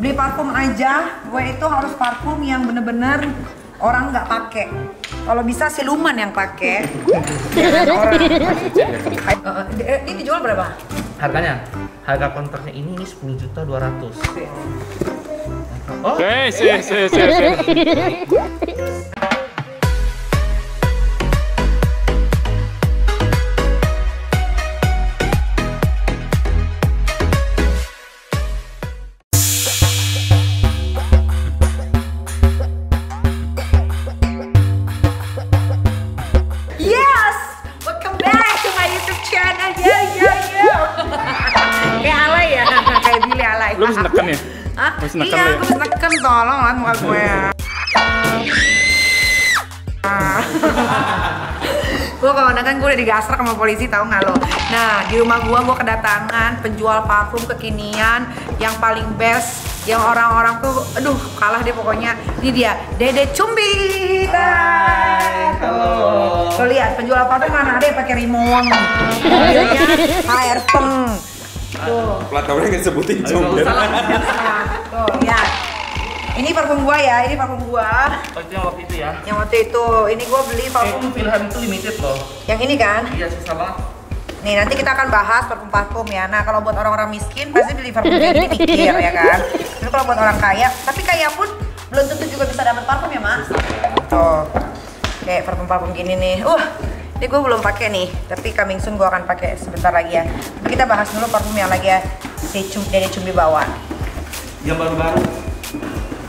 Beli parfum aja, gue itu harus parfum yang bener-bener orang nggak pakai. Kalau bisa siluman yang pakai. Orang. Ini dijual berapa? Harganya? Harga kontraknya ini 10.200.000. Oh, Yes! Welcome back to my YouTube channel. Kayak alay ya, kayak Billy alay. Lu bisa neken ya? Hah? Bisa neken Iya, lu ya? gue bisa neken, tolong lah muka gue ya. Gue kalau neken gue udah digasrak sama polisi, tahu nggak lo? Nah, di rumah gue kedatangan penjual parfum kekinian yang paling best, yang orang-orang tuh, aduh kalah deh pokoknya. Ini dia, Dede Cumbi. halo. Tuh lihat penjual parfum mana ada yang pakai rimong, mobilnya Airpeng. Tuh. Plat nomornya nggak sebutin Aduh, Jom. salah. Tuh, lihat. Ini parfum gua ya, ini parfum gua. Oh, itu yang waktu itu ya? Yang waktu itu, ini gua beli Itu parfum pilihan itu limited loh. yang ini kan. Iya, susah banget. Nih nanti kita akan bahas parfum-parfum ya. Nah kalau buat orang-orang miskin pasti beli parfum kayak gini mikir ya kan. Tapi kalau buat orang kaya, tapi kaya pun belum tentu juga bisa dapat parfum ya Mak. Tuh, kayak parfum-parfum gini nih. Ini gue belum pakai nih, tapi coming soon gue akan pakai sebentar lagi ya. Tapi kita bahas dulu parfum yang lagi ya, Dede Cumbi bawa. Yang baru-baru.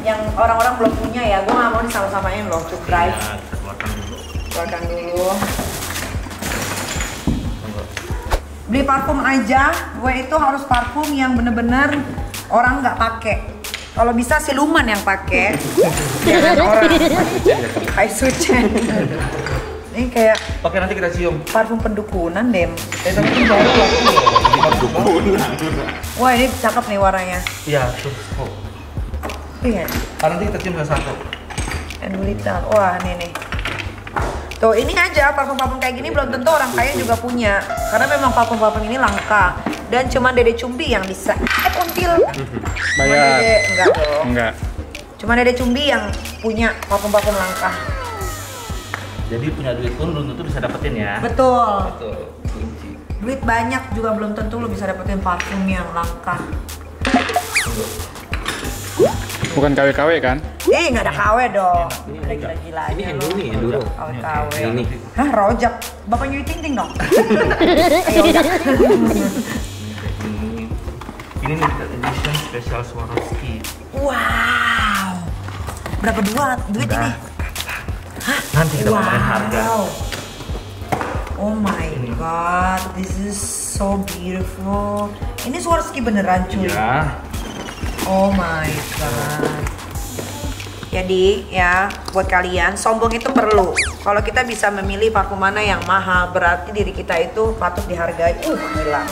Yang orang-orang belum punya ya, gue nggak mau disama-samain loh, to drive. Ya, kita keluarkan dulu. Keluarkan dulu. Beli parfum aja, gue itu harus parfum yang bener-bener orang nggak pakai. Kalau bisa siluman yang pakai, jangan orang. Hai Sucen. Ini kayak Oke, nanti kita cium. parfum pendukunan deh. Tapi ini baru loh. Wah ini cakep nih warnanya. Iya, tuh. Oh. Iya. Nanti kita cium satu-satu. Endulita. Wah ini nih. Tuh ini aja parfum-parfum kayak gini belum tentu orang kaya juga punya. Karena memang parfum-parfum ini langka. Dan cuma Dede Cumbi yang bisa. Until. Bayar. Dede, enggak dong. Enggak. Cuma Dede Cumbi yang punya parfum-parfum langka. Jadi punya duit pun belum tentu bisa dapetin ya. Betul. Betul. Kunci. Duit banyak juga belum tentu lo bisa dapetin parfum yang langka. Bukan KW-KW kan? Nggak ada KW dong. Ada gila-gilanya. Ini lo. Hendro nih, Hendro. KW. Ini. Hah, rojak. Bapaknya Yu Ting Ting dong. Ayo udah. Ini limited edition spesial Swarovski. Wow. Berapa duit ini? Hah? Nanti kita ngomongin harga. Oh my god, this is so beautiful. Ini Swarovski beneran cuy. Iya. Oh my god. Jadi ya buat kalian sombong itu perlu. Kalau kita bisa memilih parfum mana yang mahal, berarti diri kita itu patut dihargai. Gila.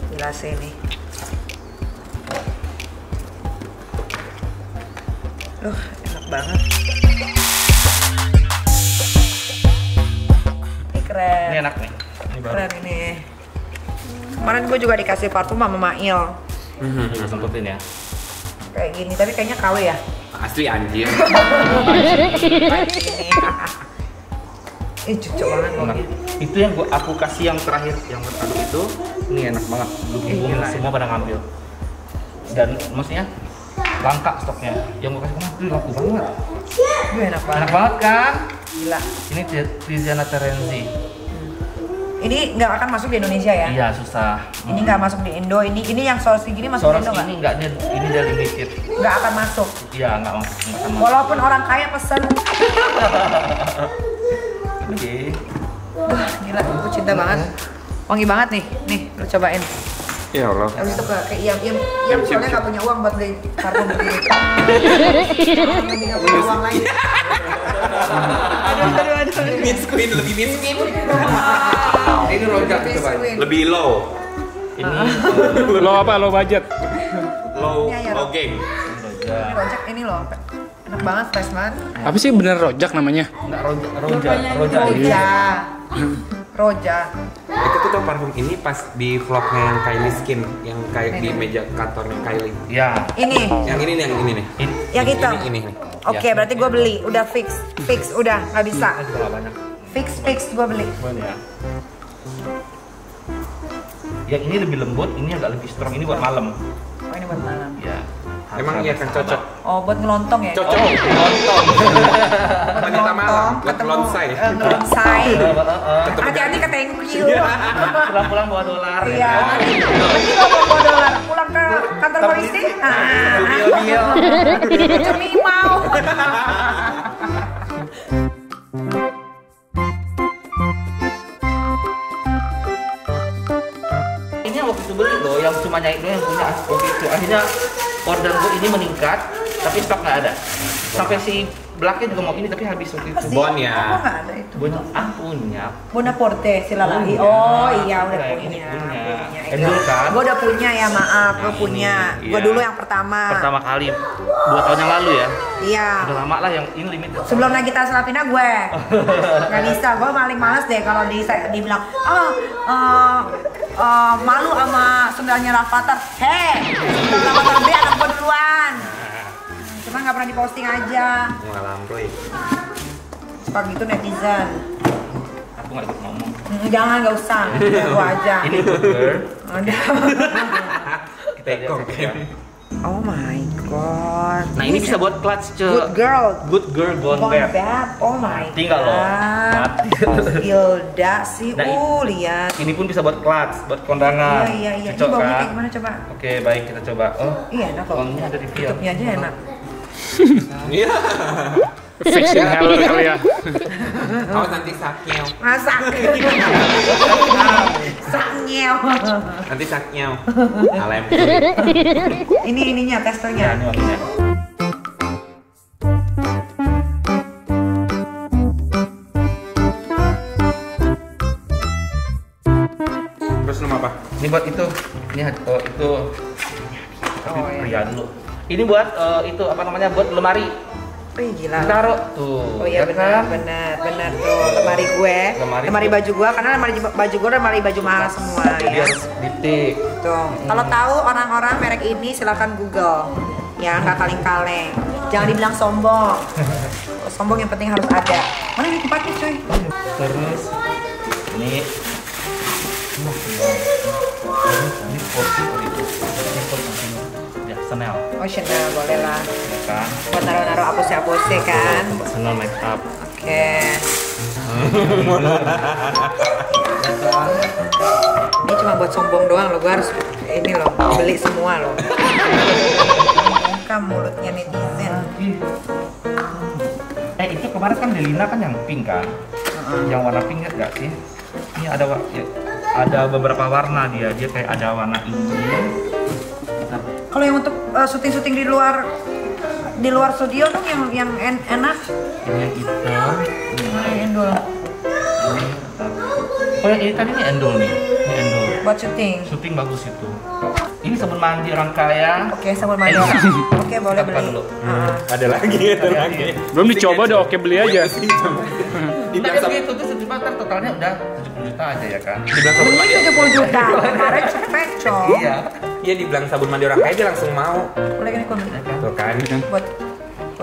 Gila sih ini. Enak banget. Ini keren. Ini enak nih. Ini baru. Keren ini. Kemarin gue juga dikasih parfum sama Mail. Kita sempetin ya. Kayak gini, tapi kayaknya KW ya. Asli anjir. Cocok banget Enak. Itu yang aku kasih yang terakhir, yang berkado itu. Ini enak banget. Gila, Semua pada ngambil. Dan maksudnya langka stoknya. Yang gue kasih kemarin itu laku banget. Enak banget. Enak banget kan? Gila. Ini Tiziana Terenzi. Ini nggak akan masuk di Indonesia ya? Iya, susah. Ini nggak masuk di Indo. Ini yang Swarovski gini masuk di Soros Indo nggak? ini enggak, ini dia limited. Nggak akan masuk. Iya, enggak masuk. Walaupun orang kaya pesen. Oke. Wah, gila. Aku cinta banget. Wangi banget nih. Nih, lu cobain. Ya Allah. Habis itu ke Iam soalnya nggak punya uang buat beli parfum begini. Ini nggak punya uang lagi. Aduh. Miskin, lebih miskin. Ini rojak coba. Miskin. Lebih low. Ini Lo apa? Lo budget? Low, Ini ya, low game. Ini rojak ini loh. Enak banget, fresh banget. Apa sih bener rojak namanya? enggak roja. Roja. Roja. Itu tuh parfum ini pas di vlognya yang Kylie Skin, yang kayak di meja kantornya Kylie. Ya. Ini. Yang ini nih, yang ini nih. Yang hitam. Ini nih. Oke, berarti gue beli. Udah fix, udah nggak bisa. Ini juga banyak. Fix gue beli. Boleh ya. Yang ini lebih lembut, ini agak lebih strong. Ini buat malam. Oh ini buat malam. Ya. Emang iya kan cocok. Oh buat ngelontong ya? Cocok. Lontong. Wanita malam, buat lonsai. Ngelonsai. Hati-hati ke thank you. Pulang-pulang bawa dolar. Iya. Nanti lo bawa dolar pulang ke kantor polisi. Bio. Cemi mau. Ini yang waktu itu beli loh, yang cuma nyai doang yang punya waktu itu. Akhirnya order gue ini meningkat, tapi stok nggak ada. Sampai si Blacknya juga mau ini tapi habis waktu itu. Bon ya. Aku nggak ada itu. Punya. Bonaporte Silalahi. Punya. Oh iya udah Nah, punya. ini punya. Punya. Endul kan? Gue udah punya ya maaf. Gue Nah, punya. ini, Gue iya. dulu yang pertama. Pertama kali 2 tahun yang lalu ya. Iya. Udah lama lah yang ini limited. Sebelum Nagita Slavina gue nggak bisa. Gue paling males deh kalau dibilang malu sama sendalnya Rafathar. Hei, Rafathar beli anak gue duluan. Cuma nggak pernah diposting aja. Ngalamroy. Suka gitu netizen. Aku nggak ikut ngomong. Jangan, nggak usah. Gue aja. Ini burger. Udah. Kita lihat saja. Oh my god. Nah ini bisa buat clutch Good girl. Good girl gone Gone bad. bad. Oh my Tinggal loh. Mati. Hilda sih. Nah, Lihat. Ini pun bisa buat clutch, buat kondangan. Iya. Ini Cocok baunya kan? kayak gimana coba? Oke, baik kita coba. Oh, Iya enak kok. wanginya ada di film. Tutupnya aja enak. Iya. Fix inhaler kali ya. Oh nanti saknya. Masak. Sangnyel. Nanti saknya. Alem. Ini ininya Ya, testernya. ini wanginya. Terus nama apa? Ini buat itu. Ini itu. Oh, iya. Pria dulu. Ini buat itu apa namanya? Buat lemari. Wih gila. Taruh tuh. Oh iya ya benar kan? benar tuh lemari gue. Lemari baju gue karena lemari baju gue lemari baju mahal semua Jadi ya. harus ditik. Tuh. Kalau tahu orang-orang merek ini silakan Google. Ya nggak kaleng-kaleng. Jangan dibilang sombong. Sombong yang penting harus ada. Mana ini tempatnya cuy? Terus ini porsi itu. Ya, Chanel. Oh Chanel boleh lah. Ya kan? Buat naruh-naruh apus-apusnya kan. Tempat Chanel make up. Oke. Ini cuma buat sombong doang loh. Gue harus ini loh beli semua loh. Buka mulutnya netizen. Itu kemarin kan Delina kan yang pink kan? Yang warna pink nggak sih? Ini ada beberapa warna dia kayak ada warna ini. Kalau yang untuk syuting-syuting di luar studio tuh yang enak. Ini yang hitam. Mana yang endul? Oh yang ini tadi ini endol nih. Ini endol. Buat syuting. Syuting bagus itu. Ini sabun mandi orang kaya. Oke, sabun mandi. Oke, boleh Kita beli. dulu. Ada lagi. Belum dicoba udah oke beli aja. Dibilang begitu tuh sejumlah kan totalnya udah 70 juta aja ya kan. Dibilang sabun mandi. Ini 70 juta. Kemarin cepecok. Iya. Iya dibilang sabun mandi orang kaya dia langsung mau. Boleh kan ikut Ya kan? Tuh kan. buat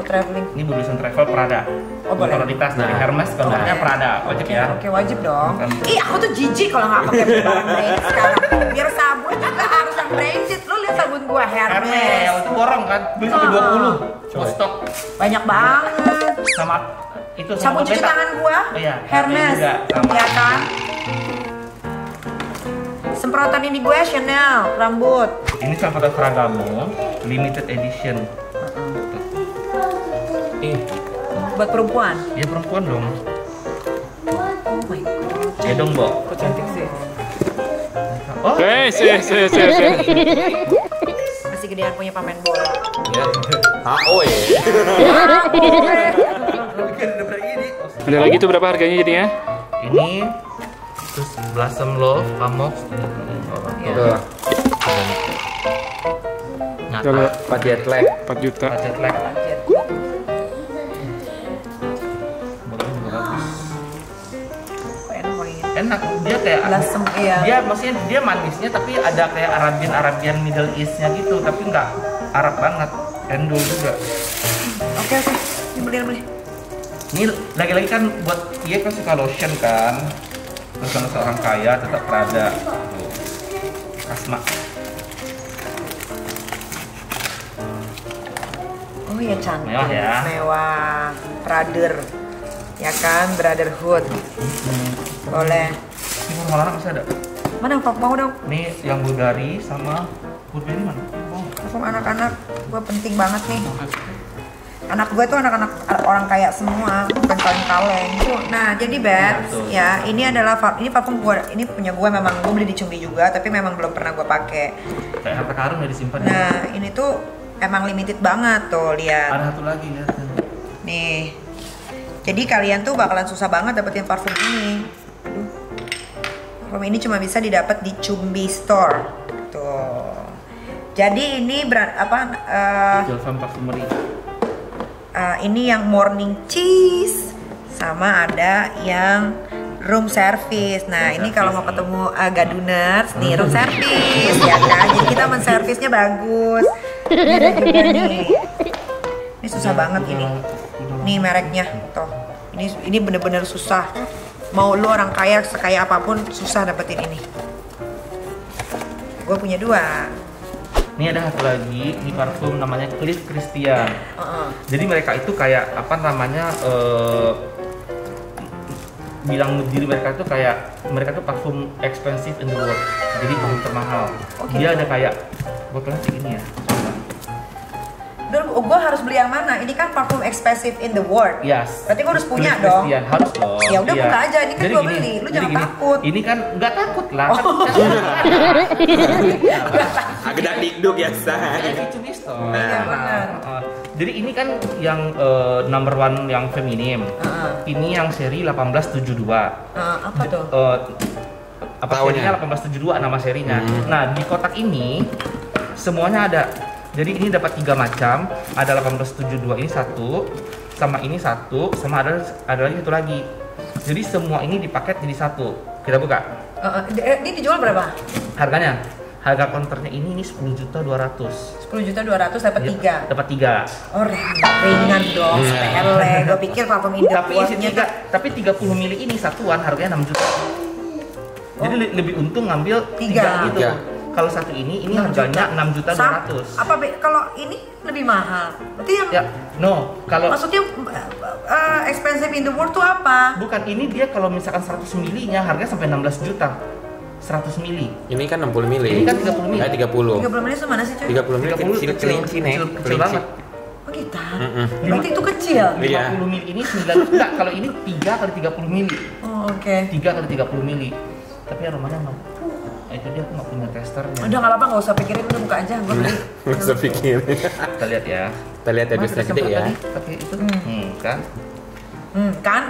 traveling. Ini Bulusan Travel Prada. Oh, boleh. Kalau di tas dari Hermes, kalau Boleh. Prada, wajib ya. Oke, wajib dong. Kan. Ih, aku tuh jijik kalau nggak pakai barang branded sekarang. Biar sabun juga harus yang branded. Lu lihat sabun gua Hermes, Hermes. itu borong kan, beli sampai 20. Coy. Stok Banyak banget. sama itu sama Sabun cuci Beta. tangan gua Oh, iya. Hermes. Juga, sama. Ya kan? Semprotan ini gue Chanel rambut. Ini Salvador Ferragamo limited edition. Buat perempuan. Ya perempuan dong. Oh my god. Ya dong, Bo. Kok cantik sih. Oh, Sih. Masih gedean punya pemain bola. Ya. Oh ya. Ada lagi tuh berapa harganya jadinya? ini terus Blossom Love, Pamok. Iya. Tuh. Nyata. Kalau 4 jet lag. 4 juta. Budget lag. Lanjut. Bagus juga bagus. Kok enak wanginya. Enak enak. Dia kayak Blasem, iya. Dia maksudnya dia manisnya tapi ada kayak Arabian Middle East-nya gitu, tapi nggak Arab banget. Endul juga. Oke. Ini beli. Ini lagi-lagi kan buat dia kan suka lotion kan. Terus seorang kaya tetap Prada. Tuh. Asma. Oh ya cantik. Mewah ya. Mewah. Brother. Ya kan, brotherhood. Boleh. Ini warna anak masih ada. Mana mau dong? Ini yang Bulgari sama Burberry mana? Oh. Parfum anak-anak gue penting banget nih. Anak gue tuh anak-anak orang kaya semua, bukan kaleng-kaleng. Nah, jadi Beb, ya ini adalah ini parfum gue, ini punya gue, memang gue beli di Cumbi juga, tapi memang belum pernah gue pakai. Kayak harta karun udah disimpan. Nah, ini tuh emang limited banget tuh, lihat. Ada satu lagi lihat. Nih. Jadi kalian tuh bakalan susah banget dapetin parfum ini. Aduh. Parfum ini cuma bisa didapat di Cumbi Store. Tuh. Jadi ini brand apa? Jelfam Parfumery. Ini yang morning cheese sama ada yang room service. Nah, ini kalau mau ketemu gaduners nih room service ya kan. Jadi kita menservisnya bagus. Ini ada juga nih. Ini susah banget ini. Nih mereknya tuh. Ini bener-bener susah. Mau lu orang kaya sekaya apapun susah dapetin ini. Gue punya 2. Ini ada satu lagi, ini parfum namanya Cliff Christian. Jadi mereka itu kayak apa namanya bilang diri mereka itu kayak mereka tuh parfum expensive in the world. Jadi parfum termahal. Dia ada kayak botolnya segini ya. Gue harus beli yang mana? Ini kan parfum expensive in the world. Yes. Berarti gue harus punya Cliff dong. Christian, harus dong. Ya udah Iya. buka aja, ini kan Jadi gue gini, beli. Lu jadi jangan gini, takut. Ini kan nggak takut lah. Agak dikduk ya, Say. Ini Cumbi Store. Iya, benar. Jadi ini kan yang number one yang feminim. Ini yang seri 1872. Apa tuh? Apa serinya 1872 nama serinya. Nah, di kotak ini semuanya ada. Jadi ini dapat 3 macam. Ada 1872 ini satu, sama ini satu, sama ada lagi satu lagi. Jadi semua ini dipaket jadi satu. Kita buka. Ini dijual berapa? Harganya, harga counternya ini 10.200.000. 10.200.000 dapat 3. Dapat 3. Oh, ringan dong, sepele. Gue pikir parfum in the Tapi isi world-nya 3, tapi 30 mili ini satuan harganya 6 juta. Jadi lebih untung ngambil 3 gitu. Kalau satu ini harganya 6.200.000. Apa kalau ini lebih mahal? Berarti yang Ya, no, kalau maksudnya expensive in the world tuh apa? bukan ini dia kalau misalkan 100 milinya harganya sampai 16 juta. 100 mili. Ini kan 60 mili. Ini kan 30 mili. 30. 30 menit mana sih, cuy? 30 mili 30 kecil kelinci nih. kecil banget. Oh gitu. Berarti itu kecil. 50 mili ini 9 enggak, kalau ini 3 kali 30 mili. Oh, oke. 3 kali 30 mili. Tapi aromanya enggak. Itu dia aku nggak punya testernya. Udah nggak apa-apa, nggak usah pikirin, udah buka aja. Gue beli. Nggak usah pikirin. Kita lihat ya. Kita lihat ya Mas, dusnya kita gede semprot ya. tadi pakai itu. Kan. Kan?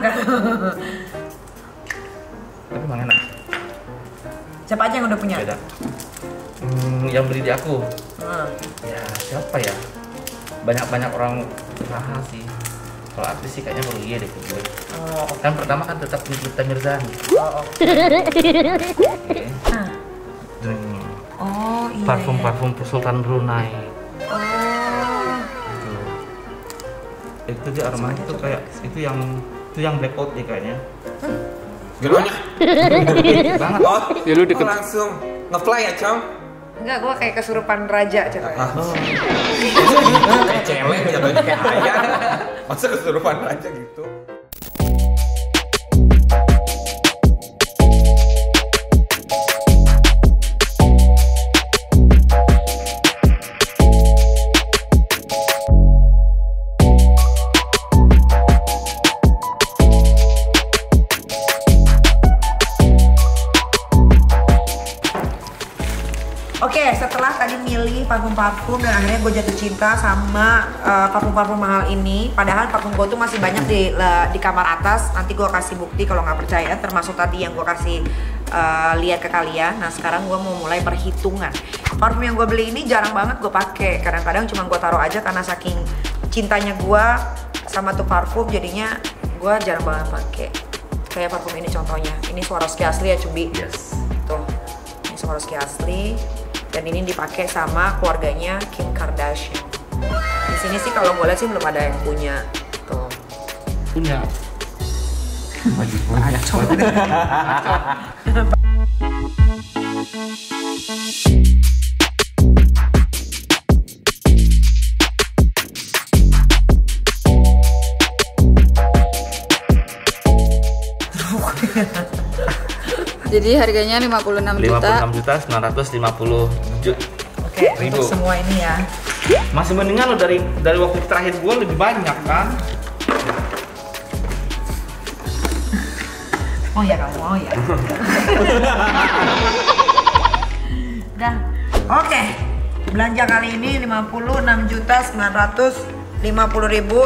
Tapi emang enak. Siapa aja yang udah punya? Beda. Yang beli di aku. Hmm. Ya, siapa ya? Banyak orang usaha sih. Kalau artis sih kayaknya baru iya deh ke gue. Oh, Kan pertama kan tetap Nikita Mirzani. Oke. Nah. Oh, iya. Parfum Sultan Brunei. Oh. Itu dia aromanya tuh kayak itu yang blackout deh kayaknya. Gimana? Banget. Oh, Ya lu deket. langsung nge-fly ya, Cong? Enggak, gue kayak kesurupan raja coba. Kayak cewek, jatuhnya kayak ayah. Masa kesurupan aja gitu? Oke, setelah tadi milih parfum-parfum dan akhirnya gue jatuh cinta sama parfum-parfum mahal ini. Padahal parfum gue tuh masih banyak di kamar atas. Nanti gue kasih bukti kalau nggak percaya. Termasuk tadi yang gue kasih lihat ke kalian. Nah sekarang gue mau mulai perhitungan. Parfum yang gue beli ini jarang banget gue pakai. Kadang-kadang cuma gue taruh aja karena saking cintanya gue sama tuh parfum. Jadinya gue jarang banget pakai. Kayak parfum ini contohnya. Ini Swarovski asli ya, Cumbi. Yes. Tuh. Ini Swarovski asli. Dan ini dipakai sama keluarganya Kim Kardashian. Di sini sih kalau gue lihat sih belum ada yang punya. Tuh. Punya. Ada coba. Jadi harganya 56 juta. 56 juta 950 juta. Oke, untuk semua ini ya. Masih mendingan lo dari waktu terakhir gue lebih banyak kan? Oh ya kamu, oh ya. Udah. Oke. Belanja kali ini 56.950.000.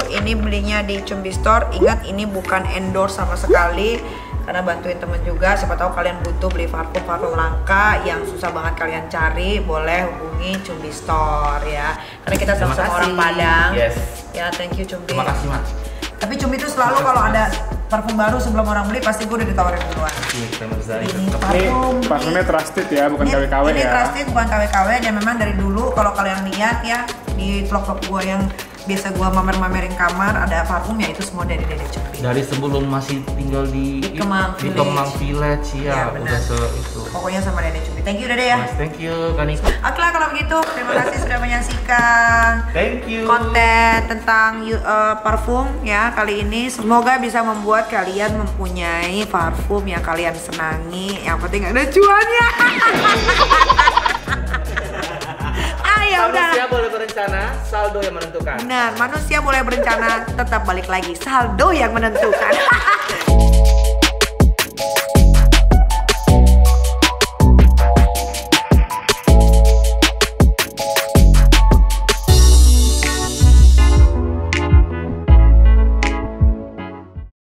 Ini belinya di Cumbi Store. Ingat ini bukan endorse sama sekali. Karena bantuin temen juga, siapa tahu kalian butuh beli parfum langka yang susah banget kalian cari, boleh hubungi Cumbi Store ya. Karena kita sama-sama orang Padang. Yes. Ya, thank you Cumbi. Terima kasih, Mas. Tapi Cumbi itu selalu kalau ada parfum baru sebelum orang beli pasti gue udah ditawarin duluan. Ini parfum. Parfumnya trusted ya, bukan KW-KW ya. Ini trusted bukan KW-KW, dan memang dari dulu kalau kalian lihat ya di vlog-vlog gue yang biasa gue mamerin kamar, ada parfum ya itu semua dari Dede Cumbi. Dari sebelum masih tinggal di Kemang Village ya, udah itu. Pokoknya sama Dede Cumbi. Thank you Dede ya. Mas, thank you Kani. Oke lah kalau begitu, terima kasih sudah menyaksikan Thank you. konten tentang parfum ya kali ini. Semoga bisa membuat kalian mempunyai parfum yang kalian senangi. Yang penting ada cuannya. Manusia boleh berencana, saldo yang menentukan. Benar, manusia boleh berencana, tetap balik lagi saldo yang menentukan.